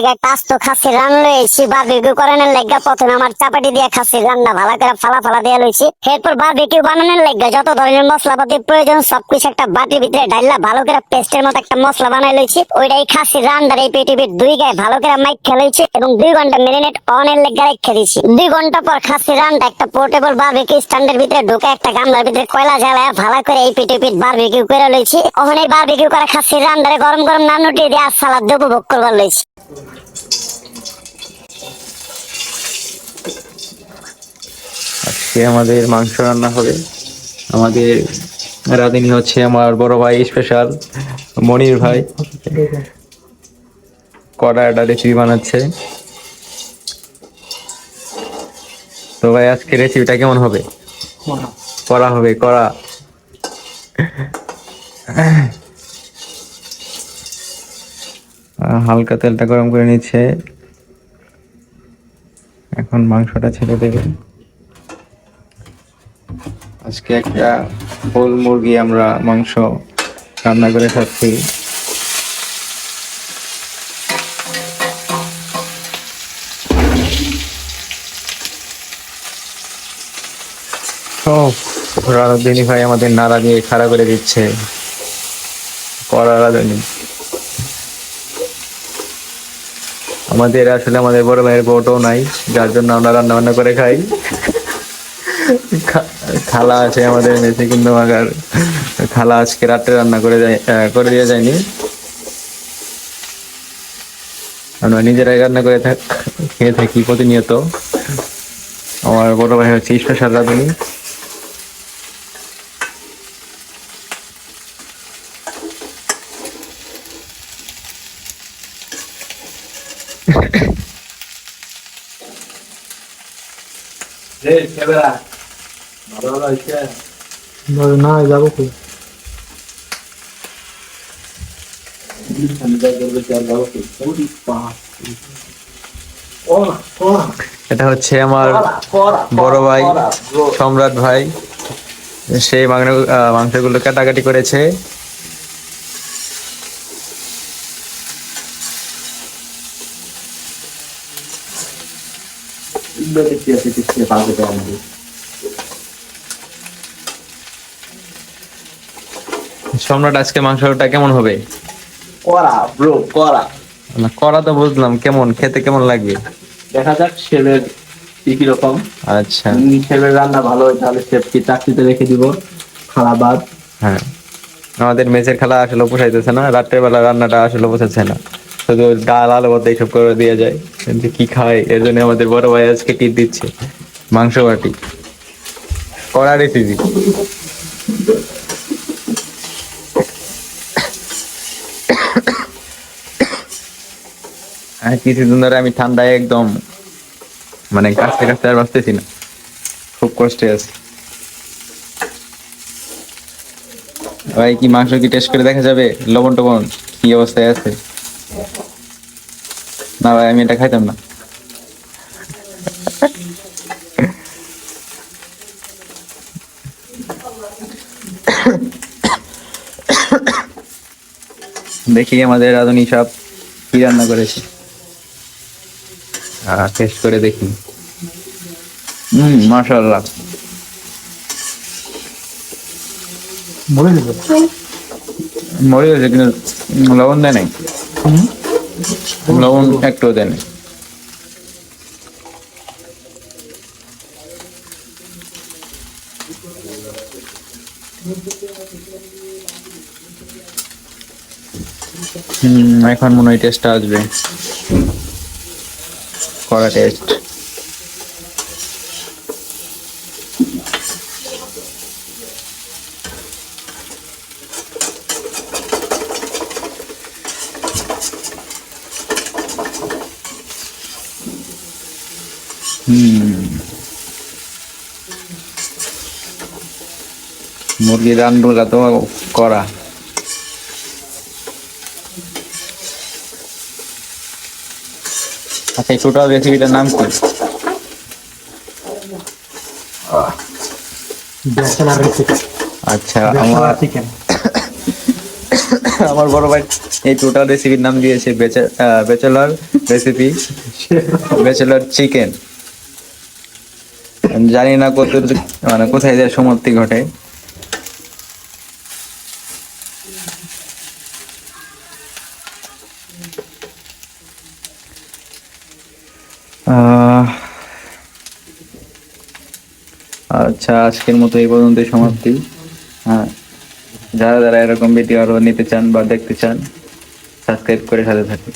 থেকে একটা আস্ত খাসি রান লইছি বারবিকিউ করানোর লাগা। প্রথমে আমার চাপাটি দিয়ে খাসি রান্না ভালো করে ফালা ফালা দিয়ে লইছি। এরপর বারবিকিউ বানানোর লাগা যত ধরনের মশলাপাতি প্রয়োজন সবকিছু একটা বাটির ভিতরে ঢাইলা ভালো করে পেস্টের মতো একটা মশলা বানাই লইছি। ওইটাই খাসি রান্নার এই পেটিপিট দুই গায়ে ভালো করে মাইখা লইছি এবং 2 ঘন্টা মেরিনেট অনের লাগা রেখে দিছি। 2 ঘন্টা পর খাসি রান্না একটা পোর্টেবল বারবিকিউ স্ট্যান্ডের ভিতরে ঢুকে একটা গামলার ভিতরে কয়লা জ্বালায় ভালো করে এই পেটিপিট বারবিকিউ করে লইছি। ওখানে এই বারবিকিউ করা খাসি রান্নারে গরম গরম নানুটি দিয়ে আর সালাদ দিয়ে উপভোগ করবার লইছি। আজকে আমাদের মাংস রান্না হবে। আমাদের রাঁধুনি হচ্ছে আমার বড় ভাই স্পেশাল মনির ভাই। কড়া একটা রেসিপি বানাচ্ছে। তো ভাই আজকে রেসিপিটা কেমন হবে? করা হবে করা। হালকা তেলটা গরম করে নিচ্ছে, এখন মাংসটা ছেড়ে দেবে। আজকে একটা হোল মুরগি আমরা মাংস রান্না করে খাচ্ছি। রাঁধুনি ভাই আমাদের নাড়া দিয়ে খাড়া করে দিচ্ছে। কড়া রাঁধুনি আমাদের, আসলে আমাদের বড় ভাইয়ের বউটাও নাই, যার জন্য আমরা রান্না বান্না করে খাই। খালা আছে আমাদের মেসে, কিন্তু আমার খালা আজকে রাত্রে রান্না করে দিয়ে যায়নি। আমরা নিজেরাই রান্না করে খেয়ে থাকি প্রতিনিয়ত। আমার বড় ভাই হচ্ছে স্পেশাল রাঁধুনি। না যাবো কি এটা হচ্ছে আমার বড় ভাই সম্রাট ভাই, সেই মাংসগুলো কাটাকাটি করেছে। সম্রাট আজকে মাংসটা কেমন হবে? করা ব্রো করা। না করা তো বুঝলাম, কেমন খেতে কেমন লাগবে দেখা যাক শেফের কি রকম। আচ্ছা শেফের রান্না ভালো হয় তাহলে শেফকে চাকরিতে রেখে দিব। খালাবাদ হ্যাঁ, আমাদের মেসের খালা আসলে পোষাইতেছে না, রাত্রের বেলা রান্নাটা আসলে পোষাচ্ছে না, শুধু ডাল আলু ভাত এইসব করে দিয়ে যায়, কিন্তু কি খায়। এর জন্য আমাদের বড় ভাই আজকে টিপ দিচ্ছে মাংস বাটি কড়া রেসিপি। হ্যাঁ, কিছুদিন ধরে আমি ঠান্ডায় একদম মানে কাছতে কাছতে আর বাঁচতেছি না, খুব কষ্টে আছি। ভাই কি মাংস কি টেস্ট করে দেখা যাবে লবণ টবণ কি অবস্থায় আছে? না ভাই আমি এটা খাইতাম না। দেখি আমাদের রাঁধুনি সব কি রান্না করেছে, টেস্ট করে দেখি। মাশাআল্লাহ, মরে যাবে মরে গেছে, কিন্তু লবণ দেয় নাই, লবণ একটু দেয় নাই। এখন মনে হয় টেস্টটা আসবে, কড়া টেস্ট। মুরগির রান্নাটা তো করা। আচ্ছা, এই টোটাল রেসিপিটার নাম কি? আচ্ছা, আমার বড় ভাই এই টোটাল রেসিপির নাম দিয়েছে ব্যাচেলর রেসিপি ব্যাচেলর চিকেন। আমি জানি না কত মানে কোথায় যায় সমাপ্তি ঘটে। আচ্ছা, আজকের মতো এই পর্যন্তই সমাপ্তি। হ্যাঁ, যারা যারা এরকম ভিডিও আরো নিতে চান বা দেখতে চান সাবস্ক্রাইব করে সাথে থাকুন।